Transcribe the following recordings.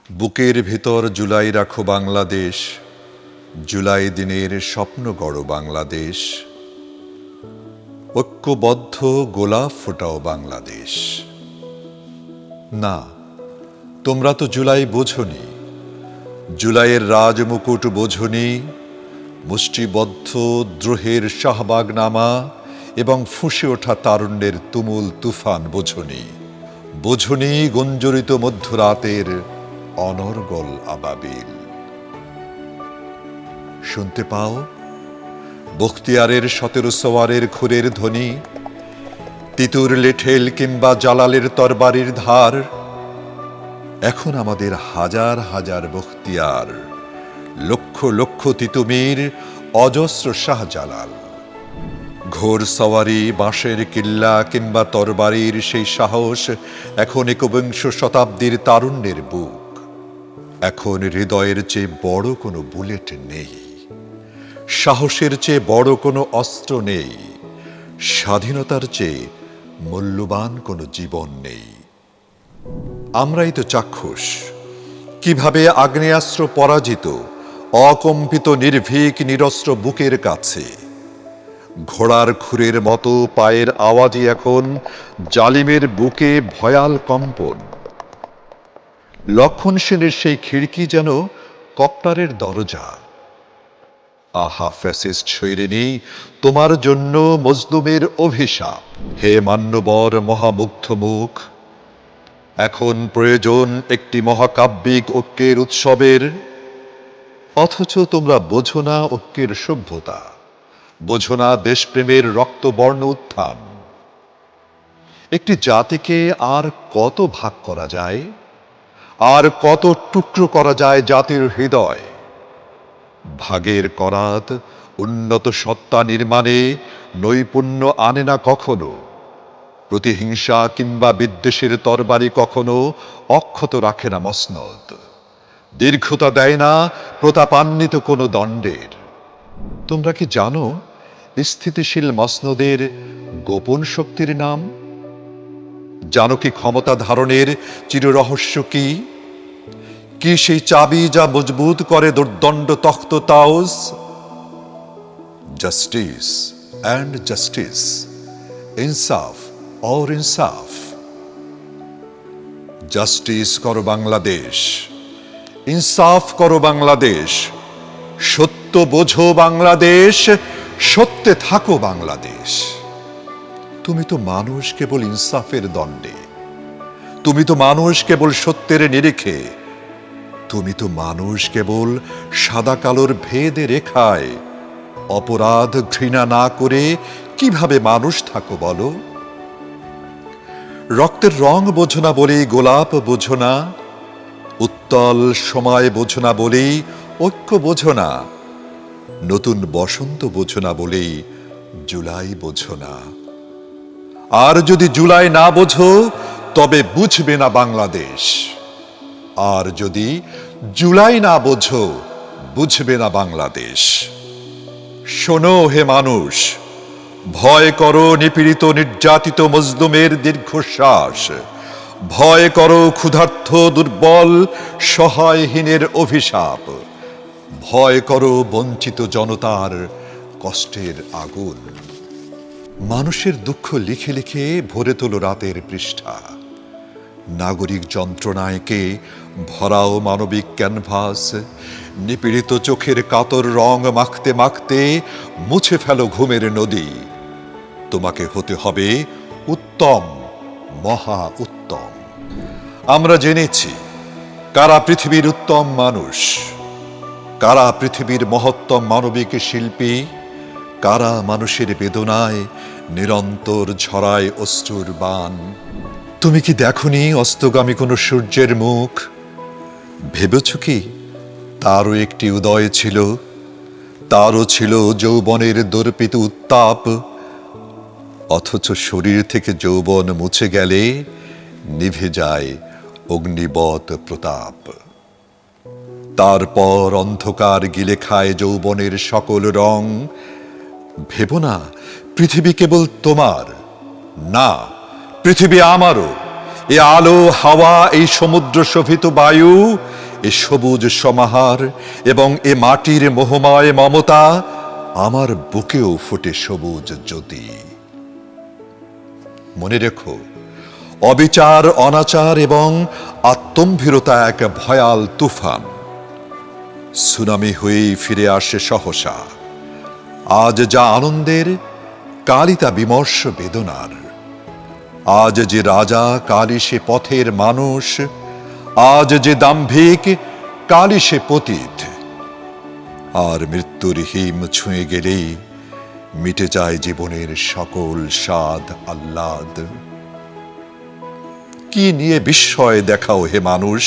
বুকের ভেতর জুলাই রাখো বাংলাদেশ, জুলাই দিনের স্বপ্ন গড়ো বাংলাদেশ, ঐক্যবদ্ধ গোলাপ ফোটাও বাংলাদেশ। না, তোমরা তো জুলাই বোঝনি, জুলাইয়ের রাজমুকুট বোঝনি, মুষ্টিবদ্ধ দ্রোহের শাহবাগনামা এবং ফুঁসে ওঠা তারুণ্যের তুমুল তুফান বোঝনি, বোঝনি গুঞ্জরিত মধ্যরাতের অনর্গল আবাবিল। শুনতে পাও বখতিয়ারের 17 সওয়ারের খুরের ধ্বনি, তিতুর লেঠেল কিংবা জালালের তরবারির ধার। এখন আমাদের হাজার হাজার বখতিয়ার, লক্ষ লক্ষ তিতুমির, অজস্র শাহজালাল। ঘোর সওয়ারি, বাঁশের কিল্লা কিংবা তরবারির সেই সাহস এখন 21 শতাব্দীর তারুণ্যের বুক। এখন হৃদয়ের চেয়ে বড় কোনো বুলেট নেই, সাহসের চেয়ে বড় কোনো অস্ত্র নেই, স্বাধীনতার চেয়ে মূল্যবান কোনো জীবন নেই। আমরাই তো চাক্ষুষ কিভাবে আগ্নেয়াস্ত্র পরাজিত, অকম্পিত নির্ভীক নিরস্ত্র বুকের কাছে। ঘোড়ার খুরের মতো পায়ের আওয়াজই এখন জালিমের বুকে ভয়াল কম্পন। লক্ষণ সেনের সেই খিড়কি যেন কপ্টারের দরজা। আহা ফ্যাসিস্ট সৈরিনী, তোমার জন্য মজলুমের অভিশাপ। হে মান্যবর মহামুগ্ধ মুখ, এখন প্রয়োজন একটি মহাকাব্যিক ঐক্যের উৎসবের। অথচ তোমরা বোঝো না ঐক্যের সভ্যতা, বোঝো না দেশপ্রেমের রক্তবর্ণ উত্থান। একটি জাতিকে আর কত ভাগ করা যায়, আর কত টুকরো করা যায় জাতির হৃদয়। ভাগের করাত উন্নত সত্তা নির্মাণে নৈপুণ্য আনে না কখনো। প্রতিহিংসা কিংবা বিদ্বেষের তরবারি কখনো অক্ষত রাখে না মসনদ, দীর্ঘতা দেয় না প্রতাপান্বিত কোনো দণ্ডের। তোমরা কি জানো স্থিতিশীল মসনদের গোপন শক্তির নাম? জানো কি ক্ষমতা ধারণের চিররহস্য কি? কি সেই চাবি যা মজবুত করে দুর্দণ্ড Takht Taos? Justice and justice, ইনসাফ और इंसाफ। জাস্টিস করো বাংলাদেশ, ইনসাফ করো বাংলাদেশ, সত্য বোঝো বাংলাদেশ, সত্যে থাকো বাংলাদেশ। তুমি তো মানুষ কেবল ইনসাফের দণ্ডে, তুমি তো মানুষ কেবল সত্যের নিরিখে, তুমি তো মানুষ কেবল সাদা কালোর ভেদে রেখায়। অপরাধ ঘৃণা না করে কিভাবে মানুষ থাকো বলো? রক্তের রং বোঝো না বলেই গোলাপ বোঝো না, উত্তল সময় বোঝো না বলেই ঐক্য বোঝো না, নতুন বসন্ত বোঝো না বলেই জুলাই বোঝো না। আর যদি জুলাই না বোঝো তবে বুঝবে না বাংলাদেশ। আর যদি জুলাই না বোঝো বুঝবে না বাংলাদেশ। শোনো হে মানুষ, ভয় করো নিপীড়িত নির্যাতিত মজলুমের দীর্ঘশ্বাস, ভয় করো ক্ষুধার্ত দুর্বল সহায়হীনের অভিশাপ, ভয় করো বঞ্চিত জনতার কষ্টের আগুন। মানুষের দুঃখ লিখে লিখে ভরে তোলো রাতের পৃষ্ঠা। নাগরিক যন্ত্রণায় কে ভরাও মানবিক ক্যানভাস। নিপীড়িত চোখের কাতর রং মাখতে মাখতে মুছে ফেলো ঘুমের নদী। তোমাকে হতে হবে উত্তম, মহা উত্তম। আমরা জেনেছি কারা পৃথিবীর উত্তম মানুষ, কারা পৃথিবীর মহত্তম মানবিক শিল্পী, কারা মানুষের বেদনায় নিরন্তর ঝরায় অশ্রুর বাণ। তুমি কি দেখনি অস্তগামী কোনো সূর্যের মুখ? ভেবেছ কি তারও একটি উদয় ছিল, তারও ছিল যৌবনের দর্পিত উত্তাপ। অথচ শরীর থেকে যৌবন মুছে গেলে নিভে যায় অগ্নিবৎ প্রতাপ। তারপর অন্ধকার গিলে খায় যৌবনের সকল রং। ভেবো না পৃথিবী কেবল তোমার, না, পৃথিবী আমারও। এ আলো হাওয়া, এই সমুদ্র শোভিত বায়ু, এ সবুজ সমাহার এবং এ মাটির মোহময় মমতা, আমার বুকেও ফুটে সবুজ জ্যোতি। মনে রেখো, অবিচার, অনাচার এবং আত্মম্ভীরতা এক ভয়াল তুফান, সুনামি হয়েই ফিরে আসে সহসা। আজ যা আনন্দের, কালই তা বিমর্ষ বেদনার। আজ যে রাজা, কালই সে পথের মানুষ। আজ যে দাম্ভিক, কালই সে পতিত। আর মৃত্যুর হিম ছুঁয়ে গেলেই মিটে যায় জীবনের সকল স্বাদ আহ্লাদ। কি নিয়ে বিস্ময় দেখাও হে মানুষ,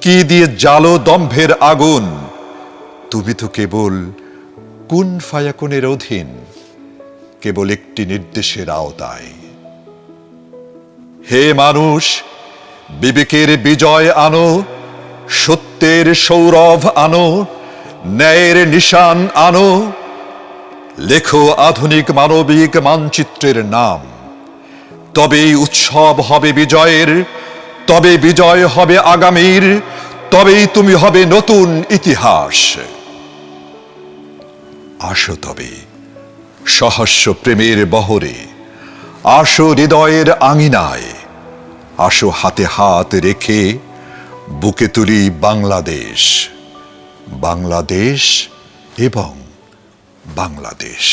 কি দিয়ে জ্বালো দম্ভের আগুন? তুমি তো কেবল কুন ফায়াকুনের অধীন, কেবল একটি নির্দেশের আওতায়। হে মানুষ, বিবেকের বিজয় আনো, সত্যের সৌরভ আনো, ন্যায়ের নিশান আনো। লেখো আধুনিক মানবিক মানচিত্রের নাম। তবেই উৎসব হবে বিজয়ের, তবে বিজয় হবে আগামীর, তবেই তুমি হবে নতুন ইতিহাস। আসো তবে সহস্র প্রেমের বহরে, আসো হৃদয়ের আঙিনায়, আসো হাতে হাত রেখে বুকে তুলি বাংলাদেশ, বাংলাদেশ এবং বাংলাদেশ।